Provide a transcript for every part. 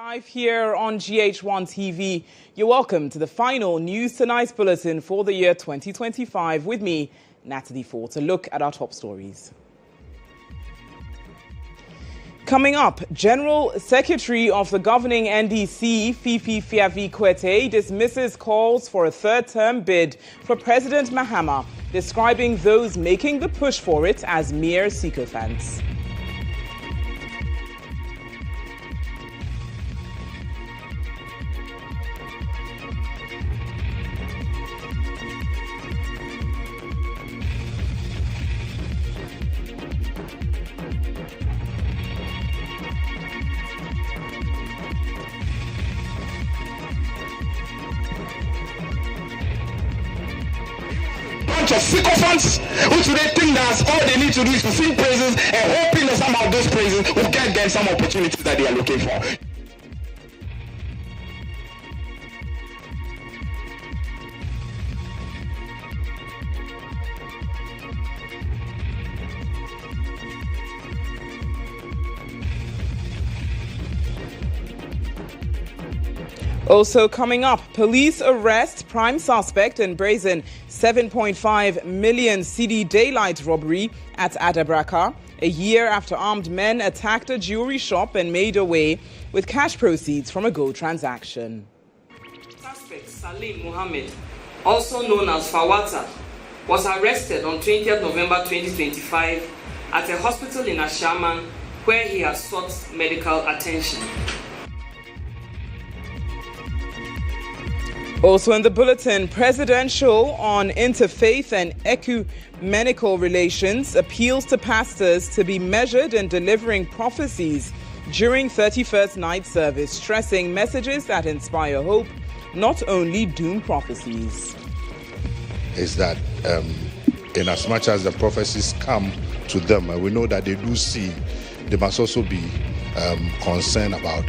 Live here on GHOne TV, you're welcome to the final News Tonight bulletin for the year 2025 with me, Natalie, for a look at our top stories. Coming up, General Secretary of the governing NDC, Fifi Fiavi-Kwete, dismisses calls for a third-term bid for President Mahama, describing those making the push for it as mere sycophants. Of sycophants who today think that all they need to do is to sing praises and hoping that some of those praises will get them some opportunities that they are looking for. Also coming up, police arrest prime suspect in brazen 7.5 million cedi daylight robbery at Adabraka, a year after armed men attacked a jewelry shop and made away with cash proceeds from a gold transaction. Suspect Salim Mohammed, also known as Fawata, was arrested on 20th November 2025 at a hospital in Ashaman where he has sought medical attention. Also in the bulletin, presidential on interfaith and ecumenical relations appeals to pastors to be measured in delivering prophecies during 31st night service, stressing messages that inspire hope, not only doom prophecies. Is that in as much as the prophecies come to them, and we know that they do see, they must also be concerned about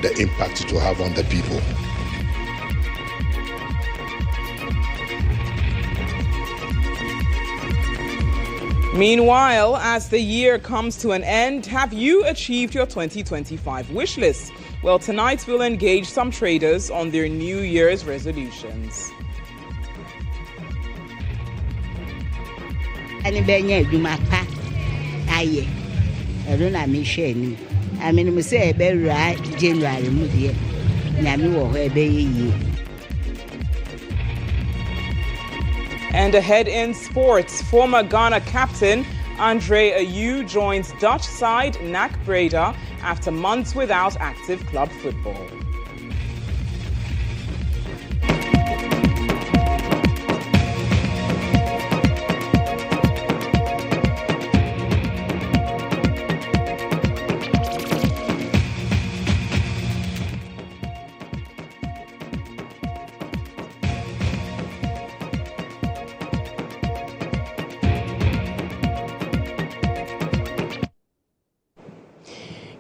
the impact it will have on the people. Meanwhile, as the year comes to an end, have you achieved your 2025 wish list? Well, tonight we'll engage some traders on their New Year's resolutions. And ahead in sports, former Ghana captain Andre Ayew joins Dutch side NAC Breda after months without active club football.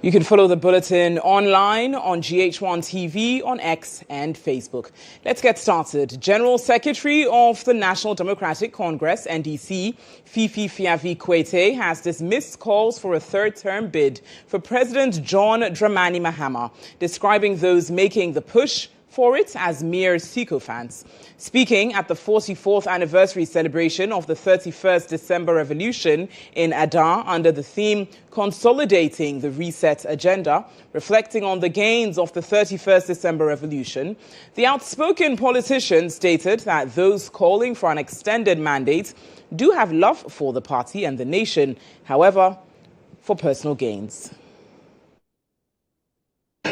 You can follow the bulletin online on GHOne TV, on X and Facebook. Let's get started. General Secretary of the National Democratic Congress, NDC, Fifi Fiavi-Kwete, has dismissed calls for a third-term bid for President John Dramani Mahama, describing those making the push for it as mere sycophants. Speaking at the 44th anniversary celebration of the 31st December Revolution in Ada under the theme Consolidating the Reset Agenda, reflecting on the gains of the 31st December Revolution, the outspoken politician stated that those calling for an extended mandate do have love for the party and the nation, however, for personal gains.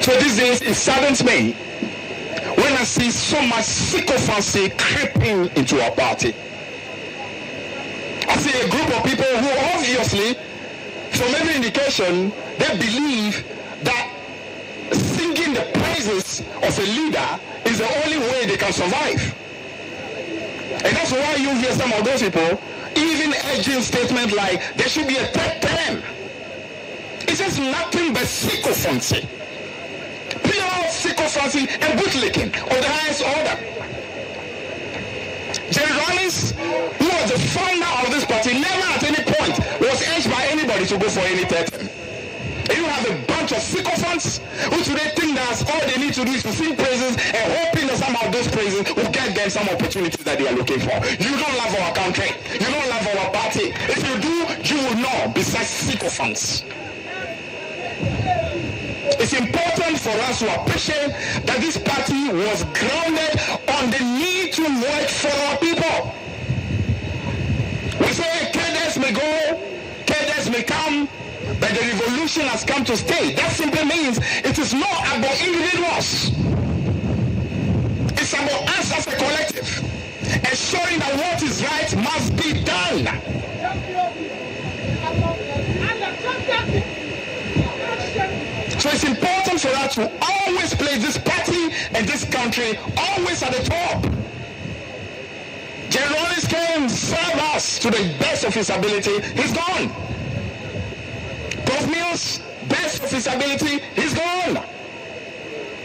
So these days it saddens me when I see so much sycophancy creeping into our party. I see a group of people who obviously, from every indication, they believe that singing the praises of a leader is the only way they can survive. And that's why you hear some of those people even urging statements like there should be a third term. It's just nothing but sycophancy. Pure sycophancy and bootlicking of the highest order. Jerry Rawlings, who was the founder of this party, never at any point was urged by anybody to go for any third term. You have a bunch of sycophants who today think that all they need to do is to sing praises and hoping that somehow those praises will get them some opportunities that they are looking for. You don't love our country. You don't love our party. If you do, you will know besides sycophants. It's important for us to appreciate that this party was grounded on the need to work for our people. We say cadres may go, cadres may come, but the revolution has come to stay. That simply means it is not about individuals. It's about us as a collective, ensuring that what is right must be done. So it's important for us to always place this party and this country always at the top. GHOne came, serve us to the best of his ability. He's gone. Prof. Mills, best of his ability, he's gone.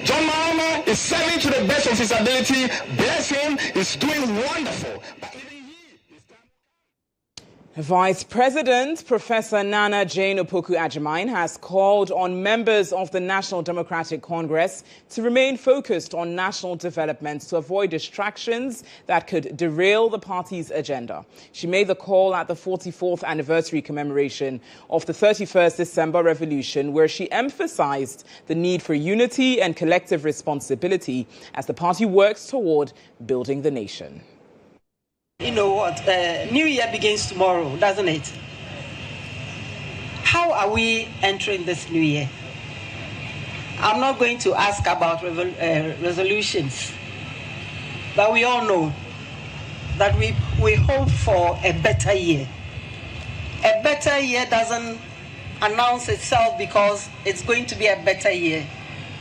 John Mahama is serving to the best of his ability. Bless him, he's doing wonderful. But even he is Vice President Professor Nana Jane Opoku-Agyeman has called on members of the National Democratic Congress to remain focused on national developments to avoid distractions that could derail the party's agenda. She made the call at the 44th anniversary commemoration of the 31st December Revolution, where she emphasized the need for unity and collective responsibility as the party works toward building the nation. You know what? New Year begins tomorrow, doesn't it? How are we entering this new year? I'm not going to ask about resolutions, but we all know that we hope for a better year. A better year doesn't announce itself because it's going to be a better year.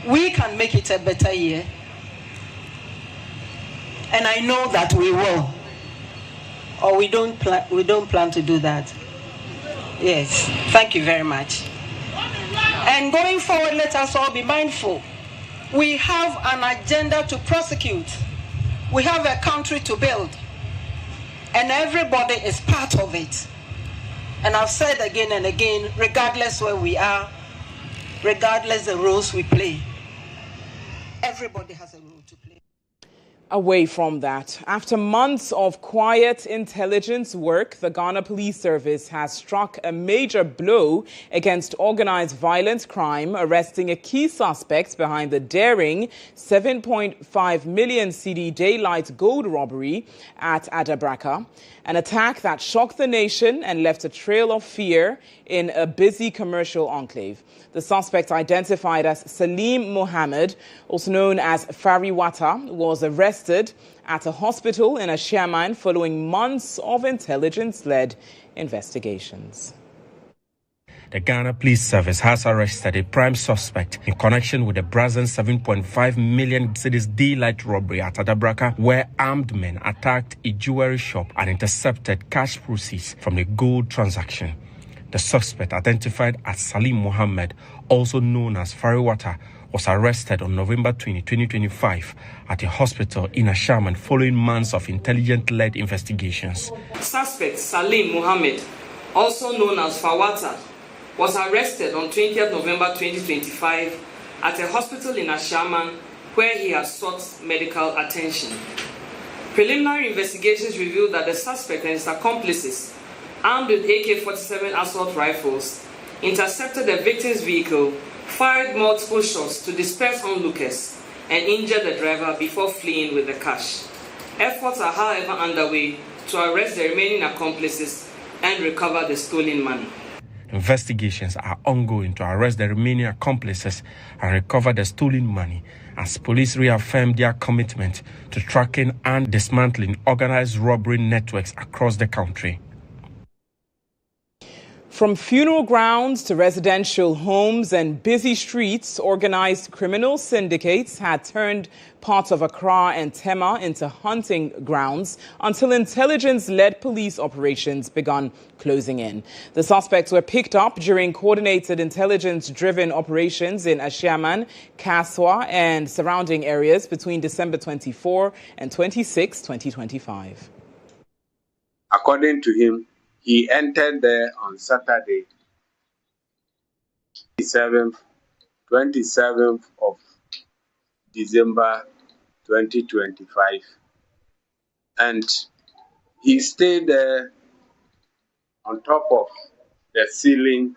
We can make it a better year, and I know that we will. Or we don't plan to do that. Yes, thank you very much. And going forward, let us all be mindful. We have an agenda to prosecute. We have a country to build. And everybody is part of it. And I've said again and again, regardless where we are, regardless the roles we play, everybody has a role to play. Away from that, after months of quiet intelligence work, the Ghana Police Service has struck a major blow against organized violent crime, arresting a key suspect behind the daring 7.5 million cedi daylight gold robbery at Adabraka, an attack that shocked the nation and left a trail of fear in a busy commercial enclave. The suspect, identified as Salim Mohammed, also known as Fariwata, was arrested at a hospital in Ashaman following months of intelligence-led investigations. The Ghana Police Service has arrested a prime suspect in connection with the brazen 7.5 million cedis daylight robbery at Adabraka, where armed men attacked a jewelry shop and intercepted cash proceeds from the gold transaction. The suspect, identified as Salim Mohammed, also known as Fariwata, was arrested on November 20, 2025 at a hospital in Ashaman following months of intelligence-led investigations. Suspect Salim Mohammed, also known as Fawata, was arrested on 20th November 2025 at a hospital in Ashaman where he has sought medical attention. Preliminary investigations revealed that the suspect and his accomplices, armed with AK-47 assault rifles, intercepted the victim's vehicle, fired multiple shots to disperse onlookers, and injured the driver before fleeing with the cash. Efforts are, however, underway to arrest the remaining accomplices and recover the stolen money. Investigations are ongoing to arrest the remaining accomplices and recover the stolen money, as police reaffirm their commitment to tracking and dismantling organized robbery networks across the country. From funeral grounds to residential homes and busy streets, organized criminal syndicates had turned parts of Accra and Tema into hunting grounds until intelligence-led police operations began closing in. The suspects were picked up during coordinated intelligence-driven operations in Ashaman, Kaswa, and surrounding areas between December 24 and 26, 2025. According to him, he entered there on Saturday, 7th 27th of December 2025. And he stayed there on top of the ceiling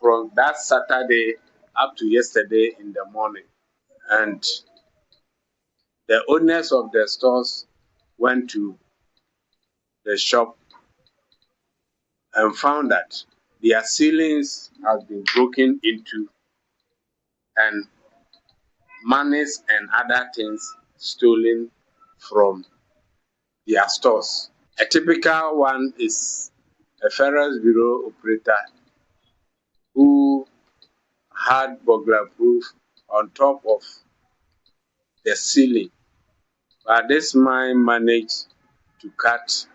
from that Saturday up to yesterday in the morning. And the owners of the stores went to the shop and found that their ceilings have been broken into and monies and other things stolen from their stores. A typical one is a Ferris Bureau operator who had burglar proof on top of the ceiling. But this man managed to cut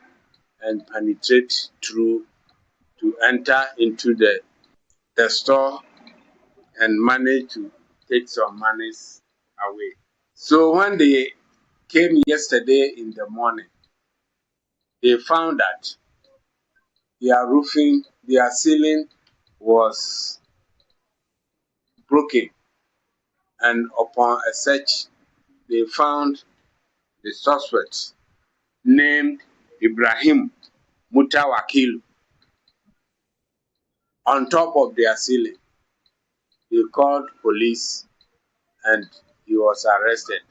and penetrate through to enter into the store and manage to take some monies away. So when they came yesterday in the morning, they found that their ceiling was broken. And upon a search, they found the suspect named Ibrahim Mutawakil on top of their ceiling. They called police and he was arrested.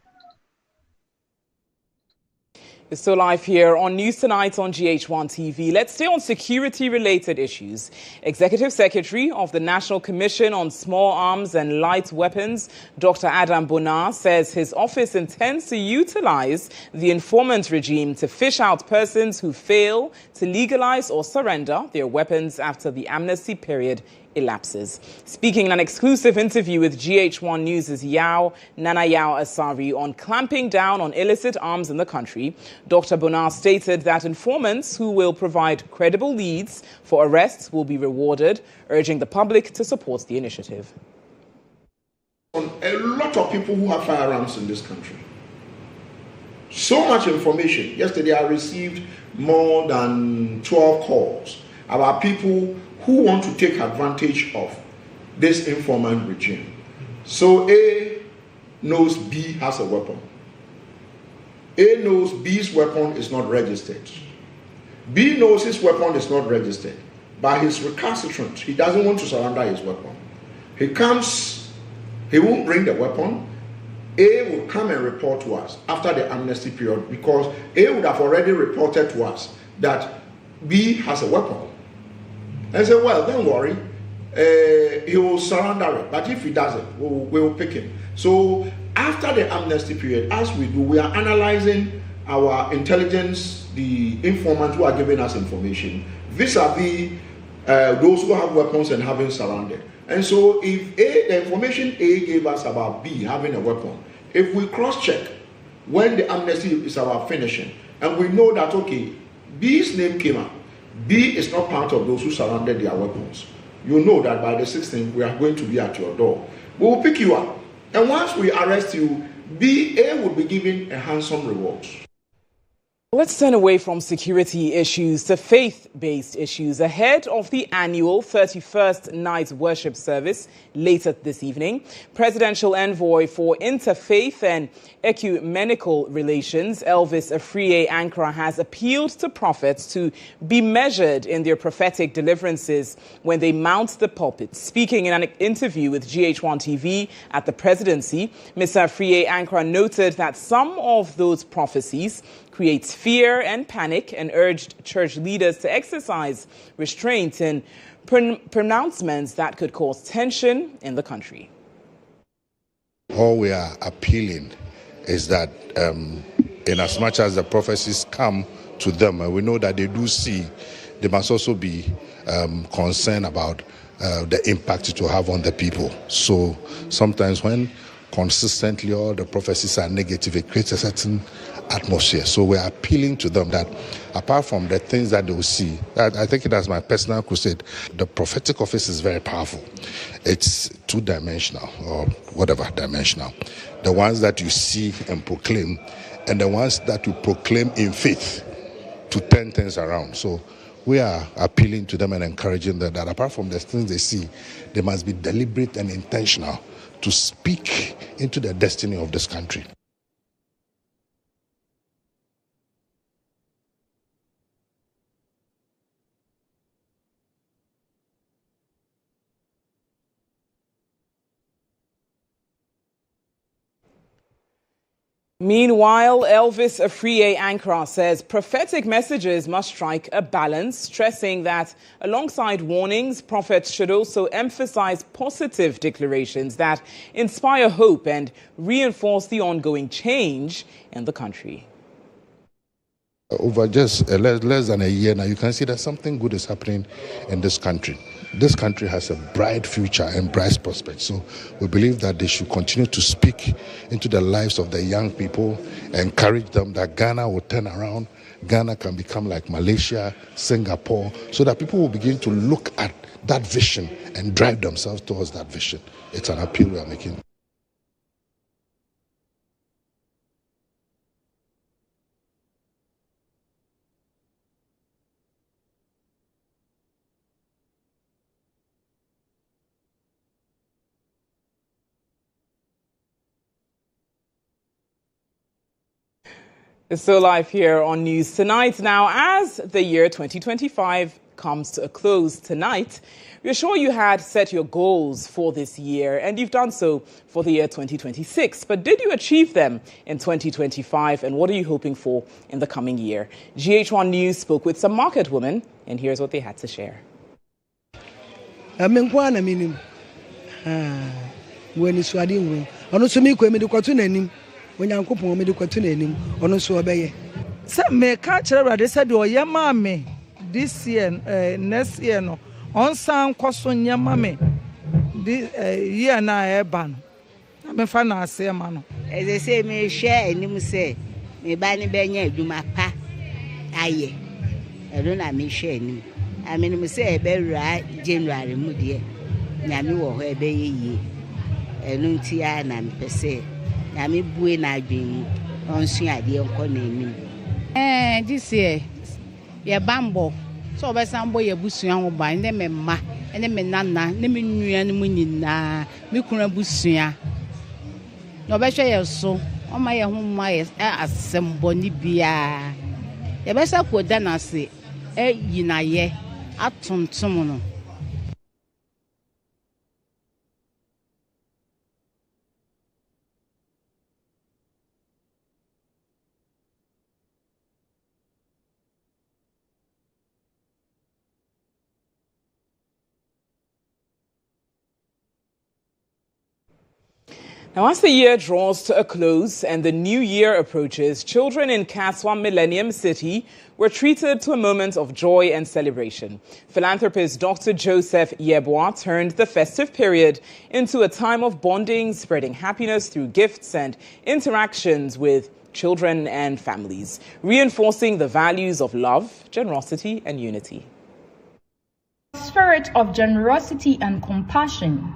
We're still live here on News Tonight on GHOne TV. Let's stay on security-related issues. Executive Secretary of the National Commission on Small Arms and Light Weapons, Dr. Adam Bonar, says his office intends to utilize the informant regime to fish out persons who fail to legalize or surrender their weapons after the amnesty period elapses. Speaking in an exclusive interview with GHOne News' Nana Yao Asari on clamping down on illicit arms in the country, Dr. Bonar stated that informants who will provide credible leads for arrests will be rewarded, urging the public to support the initiative. A lot of people who have firearms in this country. So much information. Yesterday I received more than 12 calls about people who want to take advantage of this informant regime. So A knows B has a weapon. A knows B's weapon is not registered. B knows his weapon is not registered, but he's recalcitrant. He doesn't want to surrender his weapon. He comes, he won't bring the weapon. A will come and report to us after the amnesty period because A would have already reported to us that B has a weapon. And say, well, don't worry, he will surrender it. But if he doesn't, we will pick him. So after the amnesty period, as we do, we are analyzing our intelligence, the informants who are giving us information, vis-a-vis those who have weapons and haven't surrendered. And so if the information A gave us about B having a weapon, if we cross-check when the amnesty is about finishing, and we know that, okay, B's name came up, B is not part of those who surrendered their weapons, you know that by the 16th, we are going to be at your door. We will pick you up. And once we arrest you, A will be given a handsome reward. Let's turn away from security issues to faith-based issues ahead of the annual 31st night worship service later this evening. Presidential Envoy for Interfaith and Ecumenical Relations, Elvis Afriye Ankara, has appealed to prophets to be measured in their prophetic deliverances when they mount the pulpit. Speaking in an interview with GHOne TV at the presidency, Mr. Afriye Ankara noted that some of those prophecies creates fear and panic and urged church leaders to exercise restraint in pronouncements that could cause tension in the country. All we are appealing is that in as much as the prophecies come to them, and we know that they do see, they must also be concerned about the impact it will have on the people. So sometimes when consistently all the prophecies are negative, it creates a certain atmosphere. So we're appealing to them that apart from the things that they will see, I take it as my personal crusade, the prophetic office is very powerful. It's two-dimensional or whatever dimensional. The ones that you see and proclaim, and the ones that you proclaim in faith to turn things around. So we are appealing to them and encouraging them that apart from the things they see, they must be deliberate and intentional to speak into the destiny of this country. Meanwhile, Elvis Afriye Ankara says prophetic messages must strike a balance, stressing that alongside warnings, prophets should also emphasize positive declarations that inspire hope and reinforce the ongoing change in the country. Over just less than a year now, you can see that something good is happening in this country. This country has a bright future and bright prospects. So we believe that they should continue to speak into the lives of the young people, encourage them that Ghana will turn around. Ghana can become like Malaysia, Singapore, so that people will begin to look at that vision and drive themselves towards that vision. It's an appeal we are making. It's still live here on News Tonight. Now, as the year 2025 comes to a close tonight, we're sure you had set your goals for this year, and you've done so for the year 2026. But did you achieve them in 2025, and what are you hoping for in the coming year? GHOne News spoke with some market women, and here's what they had to share. Onyankopon me de kwato nanim ono so obeye se me ka kire brade se de oyema me this year next year no on san kwaso nyema me this year na eba no na me fa na ase ma no eze se me hwe anim se me ba ni benya adwuma pa aye elo na me hwe anim amenu se ebewura January mu de nyame wo ho ebeye yie enu ntia na me pese Yami bue na adwin onsu ade enko na anim this year ye bambo so obesambo ye busua ho ba ne me mma ne me nana ne me nua ne mu nyina me kura busua no be hwe ye so o ma ye ho ma ye asembo ni bia ye be sa ko da na se yinaye atontom no. Now, as the year draws to a close and the new year approaches, children in Kaswa Millennium City were treated to a moment of joy and celebration. Philanthropist Dr. Joseph Yeboah turned the festive period into a time of bonding, spreading happiness through gifts and interactions with children and families, reinforcing the values of love, generosity, and unity. Spirit of generosity and compassion.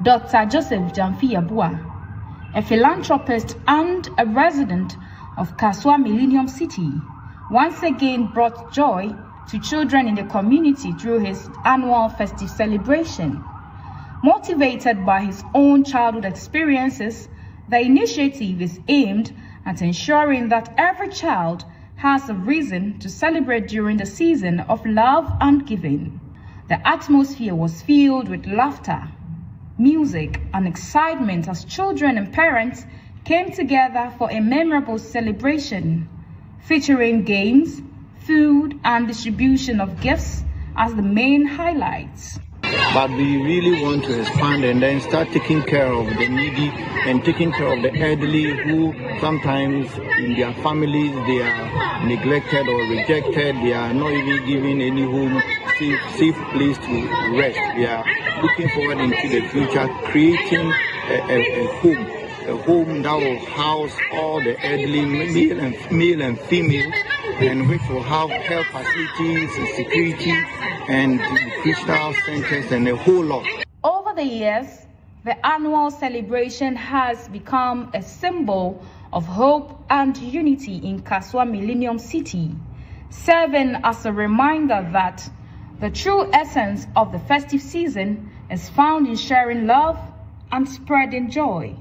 Dr. Joseph Yeboah, a philanthropist and a resident of Kaswa Millennium City, once again brought joy to children in the community through his annual festive celebration. Motivated by his own childhood experiences, the initiative is aimed at ensuring that every child has a reason to celebrate during the season of love and giving. The atmosphere was filled with laughter, music, and excitement as children and parents came together for a memorable celebration, featuring games, food, and distribution of gifts as the main highlights. But we really want to expand and then start taking care of the needy and taking care of the elderly who sometimes in their families they are neglected or rejected. They are not even given any home, safe place to rest. We are looking forward into the future, creating a home that will house all the elderly, male and female, and which will have health facilities and security and nutritional centers and a whole lot. Over the years, the annual celebration has become a symbol of hope and unity in Kaswa Millennium City, serving as a reminder that the true essence of the festive season is found in sharing love and spreading joy.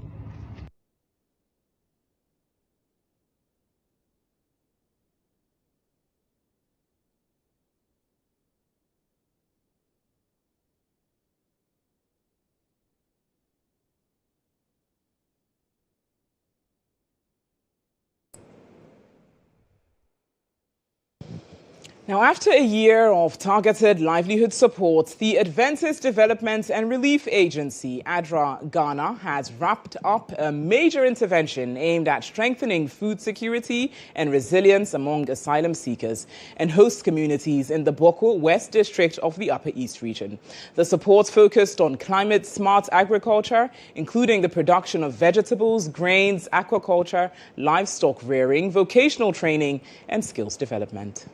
Now, after a year of targeted livelihood support, the Adventist Development and Relief Agency, ADRA Ghana, has wrapped up a major intervention aimed at strengthening food security and resilience among asylum seekers and host communities in the Boko West District of the Upper East region. The support focused on climate-smart agriculture, including the production of vegetables, grains, aquaculture, livestock rearing, vocational training, and skills development.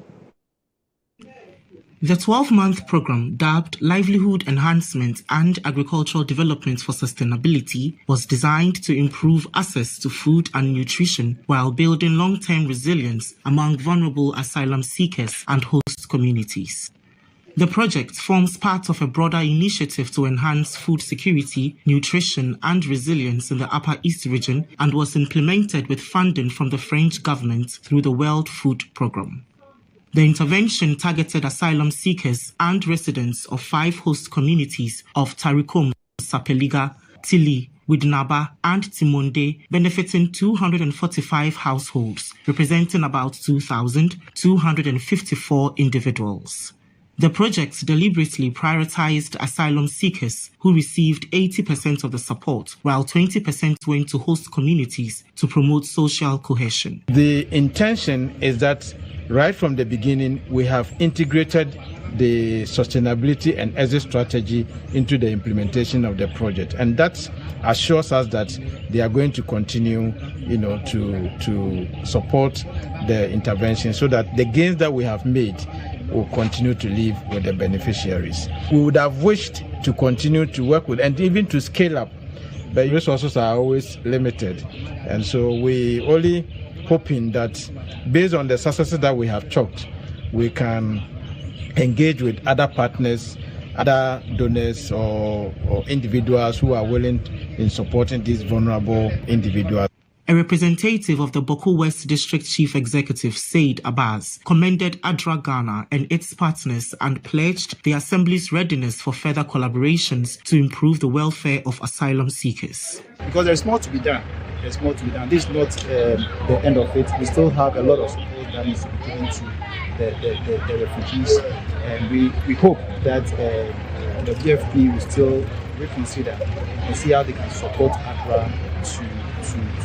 The 12-month program, dubbed Livelihood Enhancement and Agricultural Development for Sustainability, was designed to improve access to food and nutrition while building long-term resilience among vulnerable asylum seekers and host communities. The project forms part of a broader initiative to enhance food security, nutrition, and resilience in the Upper East region and was implemented with funding from the French government through the World Food Programme. The intervention targeted asylum seekers and residents of 5 host communities of Tarikom, Sapeliga, Tili, Widnaba, and Timonde, benefiting 245 households, representing about 2,254 individuals. The project deliberately prioritized asylum seekers who received 80% of the support, while 20% went to host communities to promote social cohesion. The intention is that right from the beginning, we have integrated the sustainability and exit strategy into the implementation of the project, and that assures us that they are going to continue, to support the intervention, so that the gains that we have made will continue to live with the beneficiaries. We would have wished to continue to work with and even to scale up, but resources are always limited, and so we only hoping that based on the successes that we have chalked, we can engage with other partners, other donors or individuals who are willing in supporting these vulnerable individuals. A representative of the Boko West District Chief Executive, Said Abbas, commended ADRA Ghana and its partners and pledged the Assembly's readiness for further collaborations to improve the welfare of asylum seekers. Because there's more to be done. There's more to be done. This is not the end of it. We still have a lot of support that needs to be given to the refugees, and we hope that the BFP will still reconsider and see how they can support ADRA to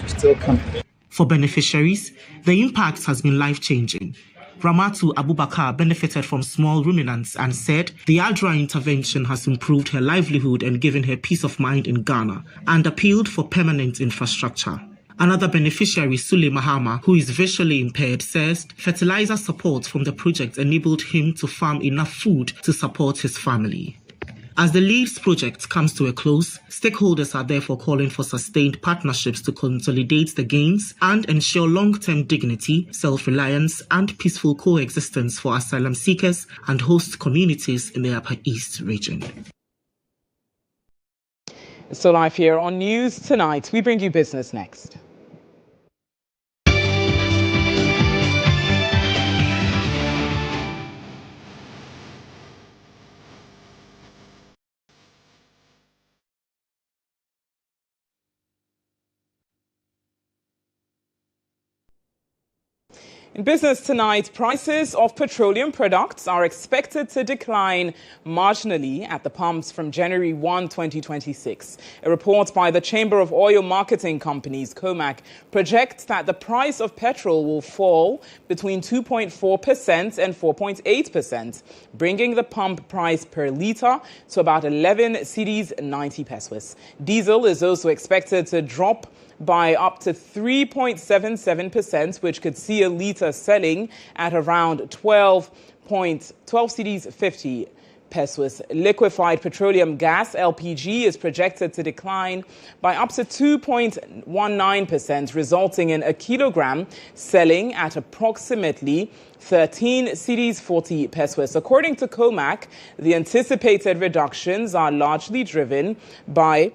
still come. For beneficiaries, the impact has been life-changing. Ramatu Abubakar benefited from small ruminants and said the ADRA intervention has improved her livelihood and given her peace of mind in Ghana, and appealed for permanent infrastructure. Another beneficiary, Sule Mahama, who is visually impaired, says fertilizer support from the project enabled him to farm enough food to support his family. As the LEADS project comes to a close, stakeholders are therefore calling for sustained partnerships to consolidate the gains and ensure long-term dignity, self-reliance, and peaceful coexistence for asylum seekers and host communities in the Upper East region. So live here on News Tonight, we bring you business next. In business tonight, prices of petroleum products are expected to decline marginally at the pumps from January 1, 2026. A report by the Chamber of Oil Marketing Companies, COMAC, projects that the price of petrol will fall between 2.4% and 4.8%, bringing the pump price per litre to about 11 cedis 90 pesos. Diesel is also expected to drop by up to 3.77%, which could see a litre selling at around 12 cedis 50 pesos. Liquefied petroleum gas, LPG, is projected to decline by up to 2.19%, resulting in a kilogram selling at approximately 13 cedis 40 pesos. According to COMAC, the anticipated reductions are largely driven by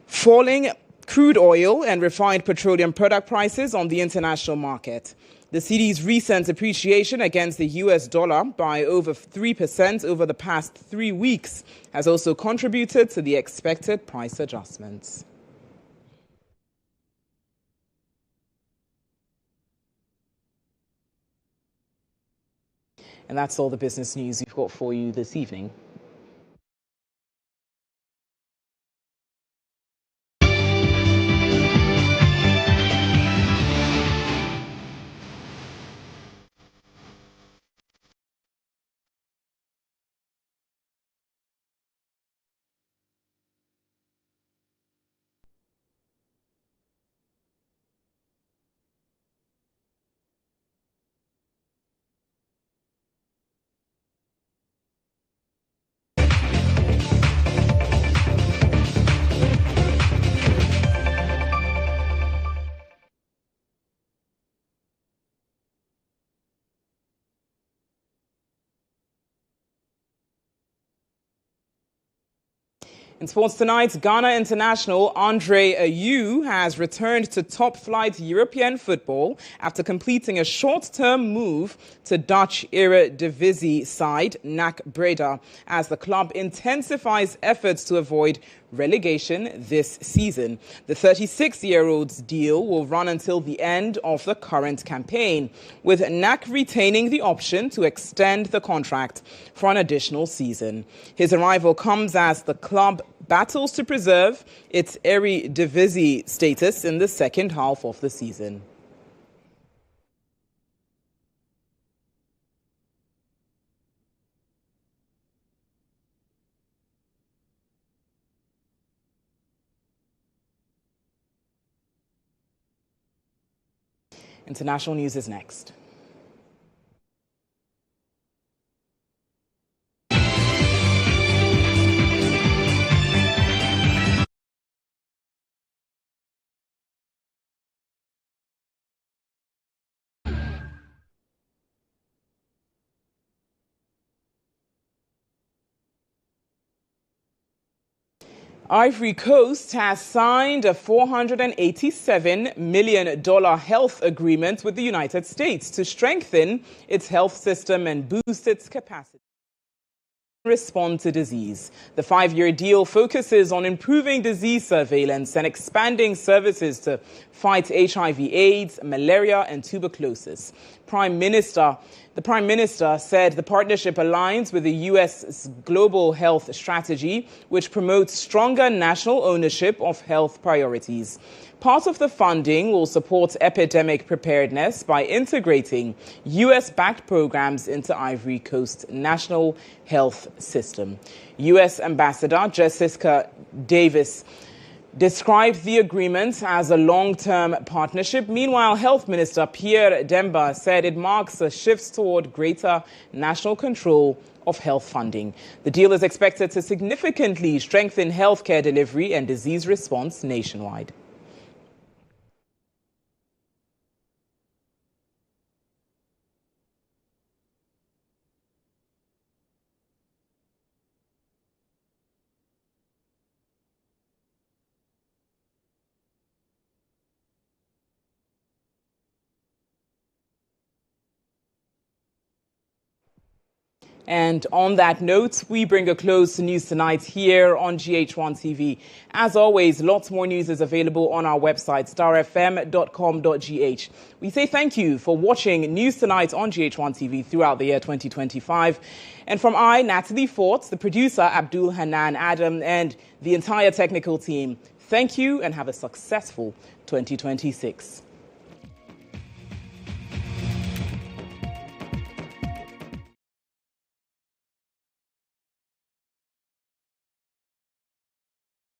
falling crude oil and refined petroleum product prices on the international market. The cedi's recent appreciation against the US dollar by over 3% over the past 3 weeks has also contributed to the expected price adjustments. And that's all the business news we've got for you this evening. In sports tonight, Ghana international Andre Ayew has returned to top-flight European football after completing a short-term move to Dutch Eredivisie side NAC Breda as the club intensifies efforts to avoid relegation this season. The 36-year-old's deal will run until the end of the current campaign, with NAC retaining the option to extend the contract for an additional season. His arrival comes as the club battles to preserve its Eredivisie status in the second half of the season. International news is next. Ivory Coast has signed a $487 million health agreement with the United States to strengthen its health system and boost its capacity to respond to disease. The 5-year deal focuses on improving disease surveillance and expanding services to fight HIV/AIDS, malaria, and tuberculosis. The Prime Minister said the partnership aligns with the U.S.'s global health strategy, which promotes stronger national ownership of health priorities. Part of the funding will support epidemic preparedness by integrating U.S.-backed programs into Ivory Coast's national health system. U.S. Ambassador Jessica Davis described the agreement as a long-term partnership. Meanwhile, Health Minister Pierre Demba said it marks a shift toward greater national control of health funding. The deal is expected to significantly strengthen healthcare delivery and disease response nationwide. And on that note, we bring a close to News Tonight here on GHOne TV. As always, lots more news is available on our website, starfm.com.gh. We say thank you for watching News Tonight on GHOne TV throughout the year 2025. And from Natalie Fort, the producer, Abdul Hanan Adam, and the entire technical team, thank you and have a successful 2026.